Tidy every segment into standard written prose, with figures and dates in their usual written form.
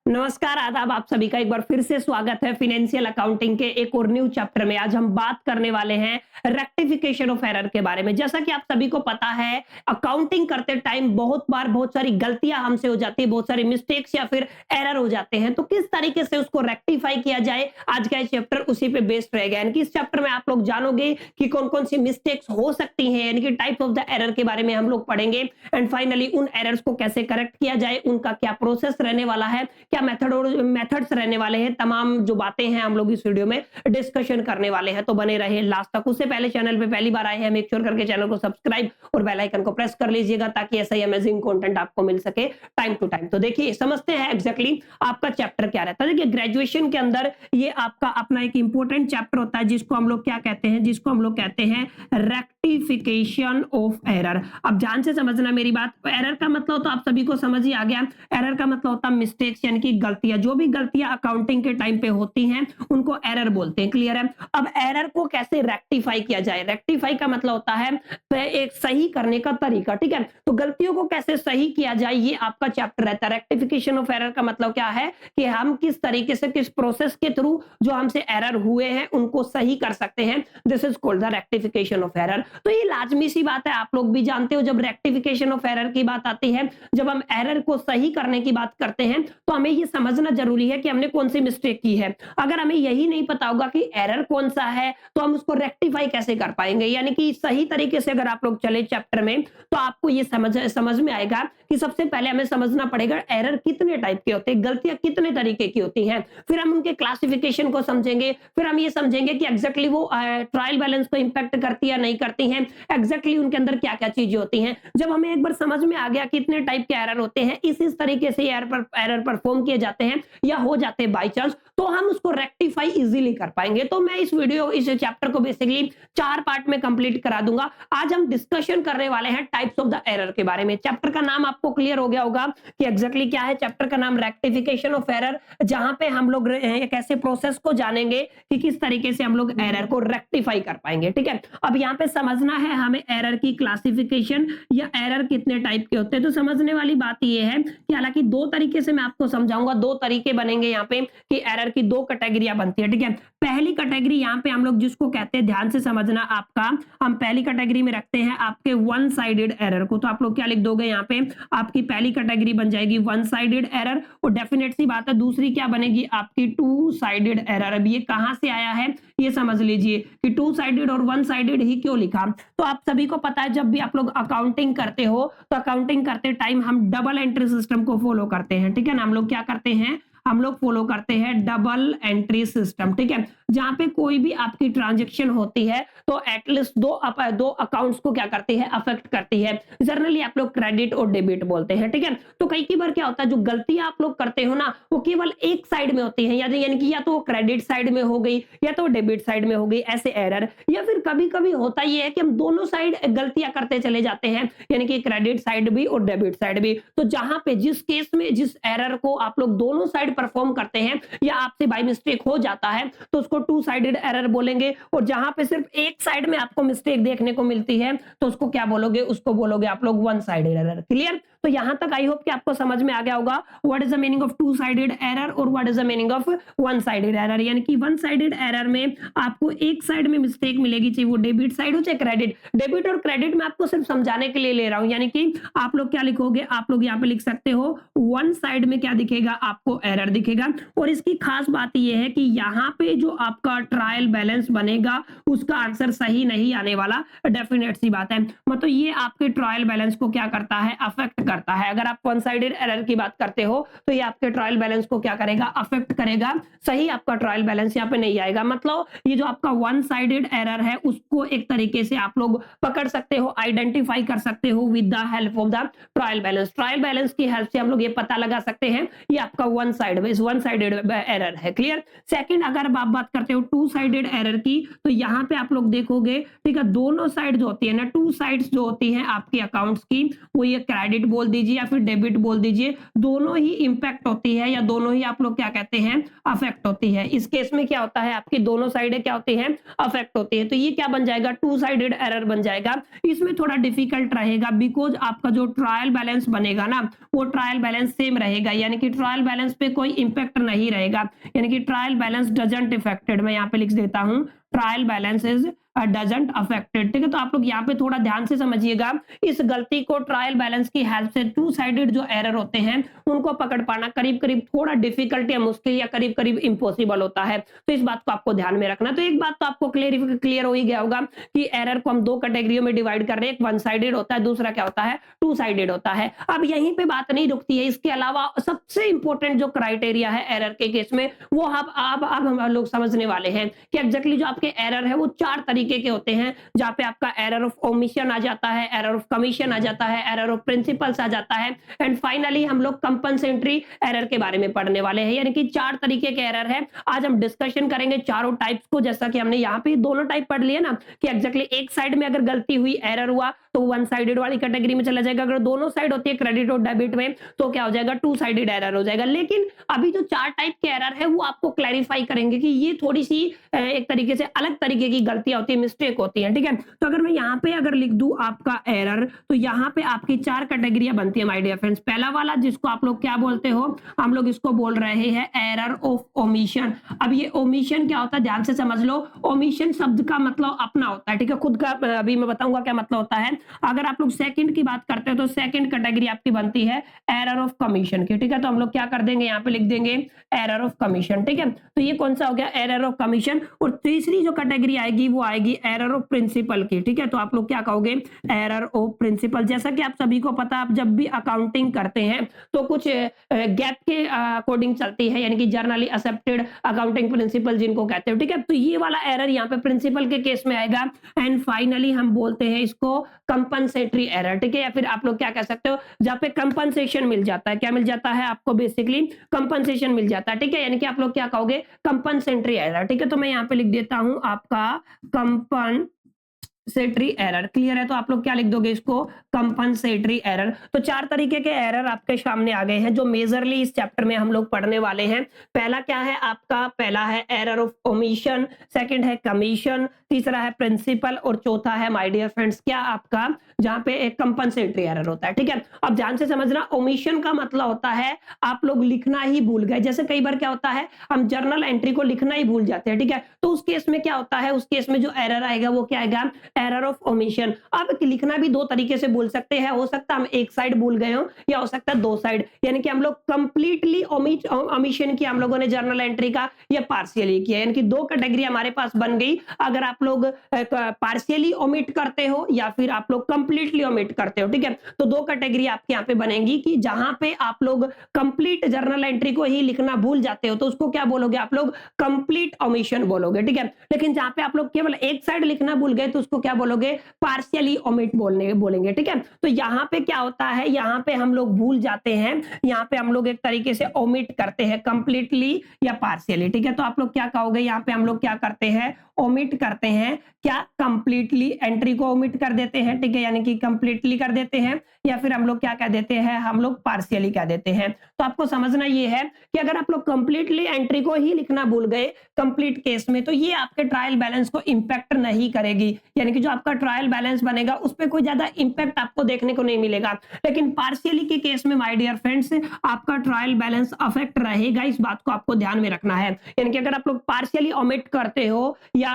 नमस्कार, आदाब। आप सभी का एक बार फिर से स्वागत है फाइनेंशियल अकाउंटिंग के एक और न्यू चैप्टर में। आज हम बात करने वाले हैं रेक्टिफिकेशन ऑफ एरर के बारे में। जैसा कि आप सभी को पता है, अकाउंटिंग करते टाइम बहुत बार बहुत सारी गलतियां हमसे हो जाती है, बहुत सारी मिस्टेक्स या फिर एरर हो जाते हैं। तो किस तरीके से उसको रेक्टिफाई किया जाए, आज का ये चैप्टर उसी पे बेस्ड रहेगा। यानी कि इस चैप्टर में आप लोग जानोगे कि कौन कौन सी मिस्टेक्स हो सकती हैं, यानी कि टाइप्स ऑफ द एरर के बारे में हम लोग पढ़ेंगे। एंड फाइनली उन एरर्स को कैसे करेक्ट किया जाए, उनका क्या प्रोसेस रहने वाला है, क्या मेथड्स रहने वाले हैं, तमाम जो बातें हैं हम लोग इस वीडियो में डिस्कशन करने वाले हैं। तो बने रहे लास्ट तक। उससे पहले चैनल पे पहली बार आए हैं, मेक श्योर करके चैनल को सब्सक्राइब और बेल आइकन को प्रेस कर लीजिएगा ताकि ऐसा ही अमेजिंग कंटेंट आपको मिल सके टाइम टू टाइम। तो देखिए, समझते हैं एग्जैक्टली आपका चैप्टर क्या रहता है। देखिए, ग्रेजुएशन के अंदर ये आपका अपना एक इंपॉर्टेंट चैप्टर होता है जिसको हम लोग क्या कहते हैं, जिसको हम लोग कहते हैं रेक्टिफिकेशन ऑफ एरर। अब ध्यान से समझना मेरी बात। एरर का मतलब तो आप सभी को समझ ही आ गया। एरर का मतलब होता है मिस्टेक्स, यानी कि गलतियां। जो भी गलतियां अकाउंटिंग के टाइम पे होती हैं उनको एरर बोलते हैं। क्लियर है? अब एरर को कैसे रेक्टिफाई किया जाए, रेक्टिफाई का मतलब होता है एक सही करने का तरीका। ठीक है, तो गलतियों को कैसे सही किया जाए ये आपका चैप्टर रहता है। रेक्टिफिकेशन ऑफ एरर का मतलब क्या है कि हम किस तरीके से, किस प्रोसेस के थ्रू जो हमसे एरर हुए हैं उनको सही कर सकते हैं। This is called the rectification of error. तो ये लाजमी सी बात है, आप लोग भी जानते हो। जब रेक्टिफिकेशन ऑफ एरर की बात आती है, जब हम एरर को सही करने की बात करते हैं, तो हमें ये समझना जरूरी है कि हमने कौन सी मिस्टेक की है। अगर हमें यही नहीं पता होगा कि एरर कौन सा है, तो हम उसको रेक्टिफाई कैसे कर पाएंगे। यानी कि सही तरीके से अगर आप लोग चले चैप्टर में, तो आपको ये समझ में आएगा कि सबसे पहले हमें समझना पड़ेगा एरर कितने टाइप के होते हैं, गलतियां कितने तरीके की होती हैं। फिर हम उनके क्लासिफिकेशन को समझेंगे। फिर हम ये समझेंगे कि एग्जैक्टली वो ट्रायल बैलेंस को इंपैक्ट करती है नहीं करती हैं, एग्जैक्टली उनके अंदर क्या क्या चीजें होती हैं। जब हमें एक बार समझ में आ गया कितने टाइप के एरर होते हैं, इस तरीके से एरर परफॉर्म किए जाते हैं या हो जाते हैं बाई चांस, तो हम उसको रेक्टिफाई इजीली कर पाएंगे। तो मैं इस चैप्टर को बेसिकली 4 पार्ट में कंप्लीट करा दूंगा। आज हम डिस्कशन करने वाले हैं टाइप्स ऑफ द एरर के बारे में। चैप्टर का नाम आपको क्लियर हो गया होगा कि एग्जैक्टली क्या है। चैप्टर का नाम रेक्टिफिकेशन ऑफ एरर, जहां पे हम लोग एक ऐसे प्रोसेस को जानेंगे कि किस तरीके से हम लोग एरर को रेक्टिफाई कर पाएंगे। ठीक है, अब यहाँ पे समझना है हमें एरर की क्लासिफिकेशन या एरर कितने टाइप के होते हैं। तो समझने वाली बात यह है कि हालांकि 2 तरीके से मैं आपको समझाऊंगा, 2 तरीके बनेंगे यहाँ पे कि एरर की 2 कैटेगरियां बनती है। ठीक है, पहली कैटेगरी यहाँ पे हम लोग जिसको कहते हैं, ध्यान से समझना आपका, हम पहली कैटेगरी में रखते हैं आपके वन साइडेड एरर को। तो आप लोग क्या लिख दोगे यहाँ पे, आपकी पहली कैटेगरी बन जाएगी वन साइडेड एरर। और डेफिनेट सी बात है, दूसरी क्या बनेगी आपकी टू साइडेड एरर। अब ये कहां से आया है ये समझ लीजिए कि टू साइडेड और वन साइडेड ही क्यों लिखा। तो आप सभी को पता है, जब भी आप लोग अकाउंटिंग करते हो तो अकाउंटिंग करते टाइम हम डबल एंट्री सिस्टम को फॉलो करते हैं। ठीक है ना, हम लोग क्या करते हैं, हम लोग फॉलो करते हैं डबल एंट्री सिस्टम। ठीक है, जहां पे कोई भी आपकी ट्रांजैक्शन होती है तो एटलीस्ट दो अकाउंट्स को क्या करती है, अफेक्ट करती है। जनरली आप लोग क्रेडिट और डेबिट बोलते हैं। ठीक है, तो कई बार क्या होता है, जो गलतियां आप लोग करते हो ना, वो केवल एक साइड में होती है, यानी कि या तो क्रेडिट साइड में हो गई या तो डेबिट साइड में हो गई, ऐसे एरर। या फिर कभी कभी होता ये है कि हम दोनों साइड गलतियां करते चले जाते हैं, यानी कि क्रेडिट साइड भी और डेबिट साइड भी। तो जहां पे जिस केस में जिस एरर को आप लोग दोनों साइड परफॉर्म करते हैं या आपसे बाय मिस्टेक हो जाता है, तो उसको टू साइडेड एरर बोलेंगे। और जहां पे सिर्फ एक साइड में आपको मिस्टेक देखने को मिलती है, तो उसको क्या बोलोगे, उसको बोलोगे आप लोग वन साइडेड एरर। क्लियर? तो यहां तक आई होप कि आपको समझ में आ गया होगा what is the meaning of two sided error और what is the meaning of one sided error. यानी कि वन साइडेड एरर में आपको एक साइड में मिस्टेक मिलेगी, चाहे वो डेबिट साइड हो चाहे क्रेडिट। डेबिट और क्रेडिट में आपको सिर्फ समझाने के लिए ले रहा हूं। यानी कि आप लोग क्या लिखोगे, आप लोग यहां पे लिख सकते हो वन साइड में क्या दिखेगा, आपको एरर दिखेगा। और इसकी खास बात यह है कि यहां पे जो आपका ट्रायल बैलेंस बनेगा उसका आंसर सही नहीं आने वाला, डेफिनेट सी बात है। मतलब ये आपके ट्रायल बैलेंस को क्या करता है, अफेक्ट करता है। अगर आप वन साइडेड एरर की बात करते हो तो ये आपके ट्रायल बैलेंस को क्या करेगा, अफेक्ट करेगा। सही आपका ट्रायल बैलेंस यहाँ पे नहीं आएगा। मतलब ये जो आपका वन साइडेड एरर है उसको एक तरीके से आप लोग पकड़ सकते हो, आइडेंटिफाई कर सकते हो with the help of the trial balance. Trial balance की हेल्प से हम लोग ये पता लगा सकते हैं ये आपका वन साइडेड एरर है। क्लियर? सेकंड, अगर आप बात करते हो टू साइडेड एरर की, तो यहां पे आप लोग देखोगे, ठीक है, दोनों साइड जो होती है ना, टू साइड्स जो होती हैं आपके अकाउंट्स की, वो ये क्रेडिट बोल दीजिए या फिर डेबिट बोल दीजिए, दोनों ही इंपैक्ट होती है या दोनों ही आप लोग क्या कहते हैं, अफेक्ट होती है। इस केस में क्या होता है, आपकी दोनों साइडें क्या होती हैं, अफेक्ट होती है। तो ये क्या बन जाएगा, टू साइडेड एरर बन जाएगा। इसमें थोड़ा डिफिकल्ट रहेगा बिकॉज आपका जो ट्रायल बैलेंस बनेगा ना, वो ट्रायल बैलेंस सेम रहेगा, यानी कि ट्रायल बैलेंस पे कोई इंपैक्ट नहीं रहेगा, यानी कि ट्रायल बैलेंस डजंट इफेक्टेड। मैं यहाँ पे लिख देता हूं, trial balance is doesn't affected. ठीक है, तो आप लोग यहाँ पे थोड़ा ध्यान से समझिएगा इस गलती को। ट्रायल बैलेंस की हेल्प से टू साइडेड जो एरर होते हैं उनको पकड़ पाना करीब करीब थोड़ा डिफिकल्ट या मुश्किल या करीब करीब इम्पॉसिबल होता है। तो इस बात को आपको ध्यान में रखना। तो एक बात तो आपको क्लियर हो ही गया होगा कि एरर को हम दो कैटेगरियों में डिवाइड कर रहे हैं, एक वन साइडेड होता है, दूसरा क्या होता है, टू साइडेड होता है। अब यहीं पे बात नहीं रुकती है, इसके अलावा सबसे इंपॉर्टेंट जो क्राइटेरिया है एरर के केस में, वो अब हम लोग समझने वाले हैं कि एग्जैक्टली जो आपके एरर है वो चार तरीके के होते हैं, जहां पे आपका एरर ऑफ ओमिशन आ जाता है, एरर ऑफ कमीशन आ जाता है, एरर ऑफ प्रिंसिपल्स आ जाता है, एंड फाइनली हम लोग कंपनसेटरी एरर के बारे में पढ़ने वाले हैं। यानी कि चार तरीके के एरर है। आज हम डिस्कशन करेंगे चारों टाइप्स को, जैसा कि हमने यहाँ पे दोनों टाइप पढ़ लिए ना, कि एग्जैक्टली एक साइड में अगर गलती हुई, एरर हुआ, तो वन साइडेड वाली कैटेगरी में चला जाएगा। अगर दोनों साइड होती है क्रेडिट और डेबिट में, तो क्या हो जाएगा, टू साइडेड एरर हो जाएगा। लेकिन अभी जो चार टाइप के एरर है वो आपको क्लैरिफाई करेंगे कि ये थोड़ी सी एक तरीके से अलग तरीके की गलतियां होती है, मिस्टेक होती है। ठीक है, तो अगर मैं यहाँ पे अगर लिख दूं आपका एरर, तो यहाँ पे आपकी चार कैटेगरियां बनती है माय डियर फ्रेंड्स। पहला वाला जिसको आप लोग क्या बोलते हो, हम लोग इसको बोल रहे हैं एरर ऑफ ओमिशन। अब ये ओमिशन क्या होता है, ध्यान से समझ लो। ओमिशन शब्द का मतलब अपना होता है, ठीक है, खुद का अभी मैं बताऊंगा क्या मतलब होता है। अगर आप लोग सेकंड की बात करते हो तो सेकंड कैटेगरी आपकी बनती है एरर ऑफ कमीशन की। ठीक है, तो हम लोग क्या कर देंगे, यहाँ पे लिख देंगे एरर ऑफ कमीशन। ठीक है, तो ये कौन सा हो गया, एरर ऑफ कमीशन। और तीसरी जो कैटेगरी आएगी वो आएगी एरर ऑफ प्रिंसिपल की। ठीक है, तो आप लोग क्या कहोगे, एरर ऑफ प्रिंसिपल। जैसा कि आप सभी को पता, आप जब भी अकाउंटिंग करते हैं तो कुछ गैप के अकॉर्डिंग चलती है, यानी कि जर्नली एक्सेप्टेड अकाउंटिंग प्रिंसिपल जिनको कहते हो। ठीक है, तो ये वाला एरर यहाँ पे प्रिंसिपल के केस में आएगा। एंड फाइनली हम बोलते हैं इसको कंपनसेटरी एरर। ठीक है, या फिर आप लोग क्या कह सकते हो, जहां पे कंपनसेशन मिल जाता है। क्या मिल जाता है आपको, बेसिकली कंपनसेशन मिल जाता है। ठीक है, यानी कि आप लोग क्या कहोगे, कंपनसेटरी एरर। ठीक है, तो मैं यहाँ पे लिख देता हूं आपका कंपनसेटरी एरर। क्लियर है, तो आप लोग क्या लिख दोगे इसको, कंपनसेटरी एरर। तो चार तरीके के एरर आपके सामने आ गए हैं जो मेजरली इस चैप्टर में हम लोग पढ़ने वाले हैं। पहला क्या है आपका, पहला है एरर ऑफ ओमिशन, सेकंड है कमीशन, तीसरा है प्रिंसिपल, और चौथा है माय डियर फ्रेंड्स क्या आपका, जहां पे एक कंपनसेटरी एरर होता है। ठीक है, अब ध्यान से समझना, ओमिशन का मतलब होता है आप लोग लिखना ही भूल गए। जैसे कई बार क्या होता है, हम जर्नल एंट्री को लिखना ही भूल जाते हैं। ठीक है, तो उस केस में क्या होता है, उस केस में जो एरर आएगा वो क्या आएगा, एरर ऑफ ओमिशन। अब लिखना भी दो तरीके से बोल सकते हैं, हो सकता है हम एक साइड भूल गए हो, या हो सकता है दो साइड, यानी कि हम लोग कंप्लीटली ओमिशन किया हम लोगों ने जर्नल एंट्री का, या पार्शियली किया, यानी कि दो कैटेगरी हमारे पास बन गई। अगर आप लोग पार्शियली ओमिट करते हो या फिर आप लोग कंप्लीटली ओमिट करते हो। ठीक है, तो दो कैटेगरी आपके यहाँ पे बनेंगी कि जहां पे आप लोग कंप्लीट जर्नल एंट्री को ही लिखना भूल जाते हो तो उसको क्या बोलोगे, आप लोग कंप्लीट ओमिशन बोलोगे। ठीक है, लेकिन जहां पे आप लोग केवल एक साइड लिखना भूल गए तो उसको क्या बोलोगे, पार्शियली ओमिट बोलेंगे। ठीक है, तो यहाँ पे क्या होता है, यहाँ पे हम लोग भूल जाते हैं, यहाँ पे हम लोग एक तरीके से ओमिट करते हैं कंप्लीटली या पार्शियली। ठीक है, तो आप लोग क्या कहोगे, यहाँ पे हम लोग क्या करते हैं, ओमिट करते हैं, क्या कंप्लीटली एंट्री को ओमिट कर देते हैं। ठीक है, यानी कि कंप्लीटली कर देते हैं, या फिर हम लोग क्या कह देते हैं, हम लोग पार्शियली कह देते हैं। तो आपको समझना ये है कि अगर आप लोग कंप्लीटली एंट्री को ही लिखना भूल गए कंप्लीट केस में, तो ये आपके ट्रायल बैलेंस को इंपैक्ट नहीं करेगी, यानी कि जो आपका ट्रायल बैलेंस बनेगा उस पर कोई ज्यादा इंपैक्ट आपको देखने को नहीं मिलेगा। लेकिन पार्शियली के केस में माय डियर फ्रेंड्स आपका ट्रायल बैलेंस अफेक्ट रहेगा, इस बात को आपको ध्यान में रखना है। यानी कि अगर आप लोग पार्शियली ओमिट करते हो या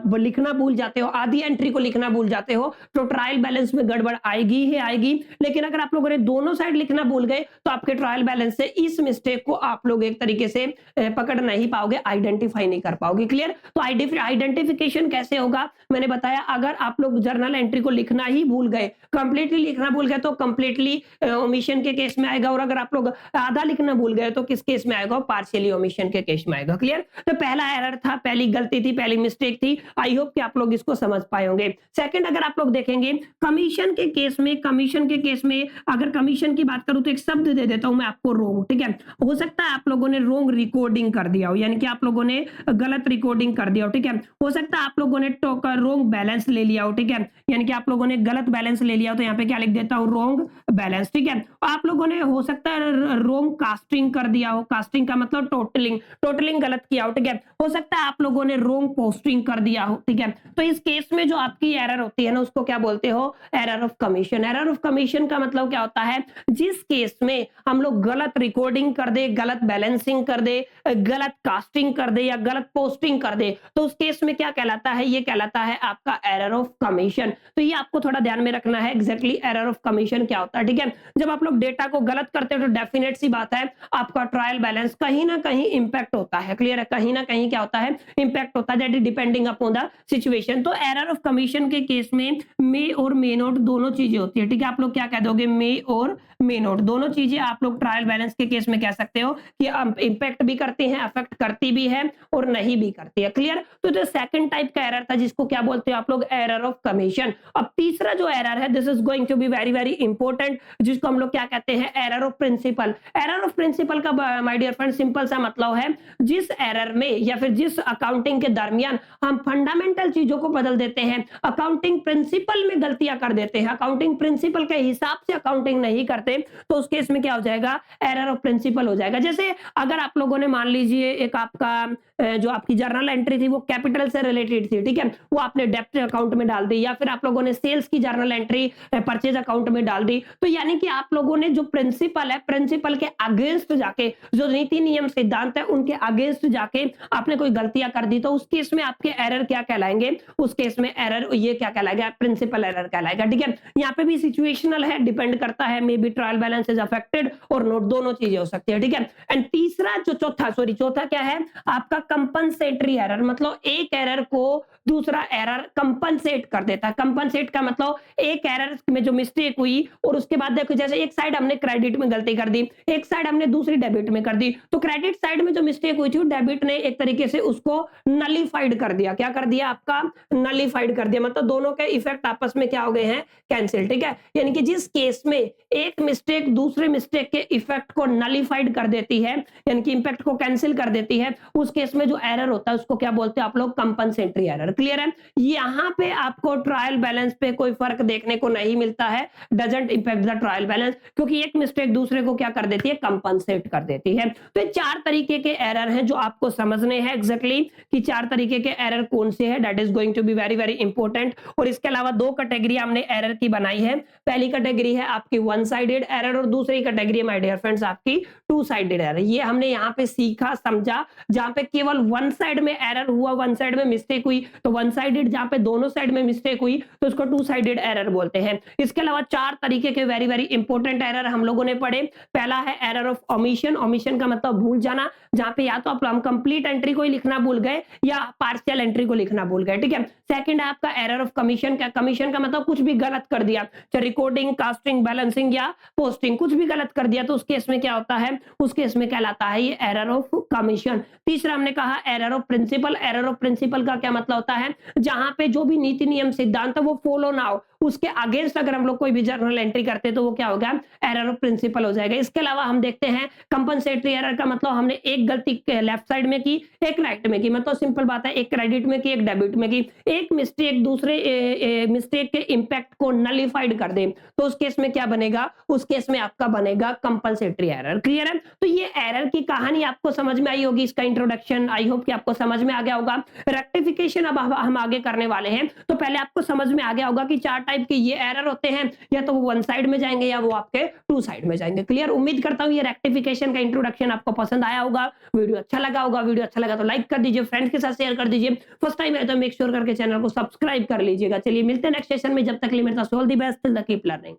लिखना भूल जाते हो, आधी एंट्री को लिखना भूल जाते हो, तो ट्रायल बैलेंस में गड़बड़ आएगी ही आएगी। लेकिन अगर आप लोगों ने दोनों साइड लिखना भूल गए तो आपके ट्रायल बैलेंस से इस मिस्टेक को आप लोग एक तरीके से पकड़ नहीं पाओगे, आइडेंटिफाई नहीं कर पाओगे। क्लियर, तो आइडेंटिफिकेशन कैसे होगा, मैंने बताया, अगर आप लोग जर्नल एंट्री को लिखना ही भूल गए, कंप्लीटली लिखना भूल गए तो कंप्लीटली ओमिशन के केस में आएगा, और अगर आप लोग आधा लिखना भूल गए तो किस केस में आएगा, पार्शियली ओमिशन के केस में आएगा। क्लियर, तो पहला एरर था, पहली गलती थी, पहली मिस्टेक थी। आई होप कि आप लोग इसको समझ पाए होंगे। सेकंड, अगर आप लोग देखेंगे कमीशन के केस में, कमीशन के केस में अगर कमीशन की बात करूं तो एक शब्द दे देता हूं मैं आपको, रोंग। ठीक है, हो सकता है आप लोगों ने रोंग रिकॉर्डिंग कर दिया हो, यानी कि आप लोगों ने गलत रिकॉर्डिंग कर दिया हो। ठीक है, हो सकता है आप लोगों ने रोंग बैलेंस ले लिया हो। ठीक है, यानी कि आप लोगों ने गलत बैलेंस ले लिया हो, तो यहाँ पे क्या लिख देता हूं, रोंग बैलेंस। ठीक है, आप लोगों ने हो सकता है रोंग कास्टिंग कर दिया हो, कास्टिंग का मतलब टोटलिंग, टोटलिंग गलत किया हो। ठीक है, हो सकता है आप लोगों ने रोंग पोस्टिंग कर दिया हो। ठीक है, तो इस केस में जो आपकी एरर होती है ना, उसको क्या बोलते हो, error of commission. Error of commission का मतलब क्या होता है, जिस केस में हम लोग गलत रिकॉर्डिंग कर दे, गलत बैलेंसिंग कर दे, गलत कास्टिंग कर दे या गलत पोस्टिंग कर दे, तो उस केस में क्या कहलाता है, ये कहलाता है आपका एरर ऑफ कमीशन। तो ये आपको थोड़ा ध्यान में रखना है, एग्जैक्टली एरर ऑफ कमीशन क्या होता है। ठीक है, जब आप लोग डेटा को गलत करते हो तो डेफिनेट सी बात है आपका ट्रायल बैलेंस कहीं ना कहीं इंपैक्ट होता है। क्लियर है, कहीं ना कहीं क्या होता है, इंपैक्ट होता है, that is depending upon the situation. तो एरर ऑफ कमीशन के केस में मे और मे नोट दोनों चीजें होती है। ठीक है, आप लोग क्या कह दोगे, मे और मे नोट दोनों चीजें आप लोग ट्रायल बैलेंस के केस में कह सकते हो कि इंपैक्ट भी करती हैं, अफेक्ट करती भी है और नहीं भी करती है। क्लियर, तो जो सेकंड टाइप का एरर था जिसको क्या बोलते हो आप लोग, एरर ऑफ कमीशन। अब तीसरा जो एरर है, this is going to be very very important, जिसको हम लोग क्या कहते हैं, error of principle. Error of principle का माय डियर फ्रेंड सिंपल सा मतलब है, जिस एरर में या फिर जिस अकाउंटिंग के दरमियान हम फंडामेंटल चीजों को बदल देते हैं, अकाउंटिंग प्रिंसिपल में गलतियां कर देते हैं, अकाउंटिंग प्रिंसिपल के हिसाब से अकाउंटिंग नहीं करते, तो उस केस में क्या हो जाएगा, एरर ऑफ प्रिंसिपल हो जाएगा। जैसे अगर आप लोगों ने मान लीजिए एक आपका जो आपकी जर्नल एंट्री थी वो कैपिटल से रिलेटेड थी। ठीक है, वो आपने डेब्ट अकाउंट में डाल दी, या फिर आप लोगों ने सेल्स की जर्नल एंट्री परचेज अकाउंट में डाल दी, तो यानी कि आप लोगों ने जो प्रिंसिपल है, प्रिंसिपल के अगेंस्ट जाके, जो नीति नियम सिद्धांत है उनके अगेंस्ट जाके आपने कोई गलतियां कर दी, तो उस केस में आपके एरर क्या कहलाएंगे, उस केस में एरर ये क्या कहलाएगा, प्रिंसिपल एरर कहलाएगा। ठीक है, यहाँ पे भी सिचुएशनल है, डिपेंड करता है, may be trial balance is affected और नोट, दोनों चीजें हो सकती है। ठीक है, एंड तीसरा जो चौथा क्या है आपका कंपनसेटरी एरर, मतलब एक एरर को दूसरा एरर कंपनसेट कर देता है। कंपनसेट का मतलब एक एरर में जो मिस्टेक हुई और उसके बाद देखो, जैसे एक साइड हमने क्रेडिट में गलती कर दी, एक साइड हमने दूसरी डेबिट में कर दी, तो क्रेडिट साइड में जो मिस्टेक हुई थी डेबिट ने एक तरीके से उसको नलीफाइड कर दिया। क्या कर दिया, आपका नलीफाइड कर दिया, मतलब दोनों के इफेक्ट आपस में क्या हो गए हैं, कैंसिल। ठीक है, यानी कि जिस केस में एक मिस्टेक दूसरे मिस्टेक के इफेक्ट को नलीफाइड कर देती है, यानी कि इंपैक्ट को कैंसिल कर देती है, उस केस में जो एरर होता है उसको क्या बोलते हैं आप लोग, कंपनसेटरी एरर। क्लियर है, यहां पे आपको ट्रायल बैलेंस पे कोई फर्क देखने को नहीं मिलता है, doesn't impact the trial balance, क्योंकि एक मिस्टेक दूसरे को क्या कर देती है, कंपनसेट कर देती है। तो ये चार तरीके के एरर हैं जो आपको समझने हैं एग्जैक्टली कि चार तरीके के एरर कौन से हैं, that is going to be very very important. और इसके अलावा दो कैटेगरी हमने एरर की बनाई है, पहली कैटेगरी है आपकी वन साइडेड एरर और दूसरी कैटेगरी माय डियर फ्रेंड्स आपकी टू साइडेड एरर। ये हमने यहाँ पे सीखा समझा, जहां पे केवल वन साइड में एरर हुआ, वन साइड में मिस्टेक हुई तो वन साइडेड, जहां पे दोनों साइड में मिस्टेक हुई तो उसको टू साइडेड एरर बोलते हैं। इसके अलावा चार तरीके के वेरी वेरी इंपॉर्टेंट एरर हम लोगों ने पढ़े। पहला है एरर ऑफ ओमिशन, ओमिशन का मतलब भूल जाना, जहां पे या तो हम कंप्लीट एंट्री को ही लिखना भूल गए या पार्शियल एंट्री को लिखना भूल गए। ठीक है, सेकंड है आपका एरर ऑफ कमीशन का, कमीशन का मतलब कुछ भी गलत कर दिया, चाहे रिकॉर्डिंग, कास्टिंग, बैलेंसिंग या पोस्टिंग, कुछ भी गलत कर दिया तो उस केस में क्या होता है, उस केस में कहलाता है ये एरर ऑफ कमीशन। तीसरा हमने कहा error of principle, error of principle का क्या मतलब होता है, जहां पे जो भी नीति नियम सिद्धांत है वो फॉलो ना हो, उसके अगेंस्ट अगर हम लोग कोई भी जर्नल एंट्री करते हैं तो वो क्या होगा, एरर ऑफ प्रिंसिपल हो जाएगा। इसके अलावा हम देखते हैं कंपनसेटरी एरर का मतलब हमने एक गलती लेफ्ट साइड में की, एक राइट में की, मतलब सिंपल बात है, एक क्रेडिट में की, एक डेबिट में की, एक मिस्टेक दूसरे मिस्टेक के इंपैक्ट को नलीफाइड कर दे तो उस केस में क्या बनेगा, उस केस में आपका बनेगा कंपनसेटरी एरर। क्लियर है, तो ये एरर की कहानी आपको समझ में आई होगी, इसका इंट्रोडक्शन आई होप कि आपको समझ में आ गया होगा। रेक्टिफिकेशन अब हम आगे करने वाले हैं, तो पहले आपको समझ में आ गया होगा कि चार टाइप के ये एरर होते हैं, या तो वो वन साइड में जाएंगे या वो आपके टू साइड में जाएंगे। क्लियर, उम्मीद करता हूं ये रेक्टिफिकेशन का इंट्रोडक्शन आपको पसंद आया होगा, वीडियो अच्छा लगा होगा। वीडियो अच्छा लगा तो लाइक कर दीजिए, फ्रेंड्स के साथ शेयर कर दीजिए, फर्स्ट टाइम है तो मेक श्योर करके चैनल को सब्सक्राइब कर लीजिएगा। चलिए मिलते हैं नेक्स्ट सेशन में, जब तक के लिए मेरे साथ all the best, keep learning.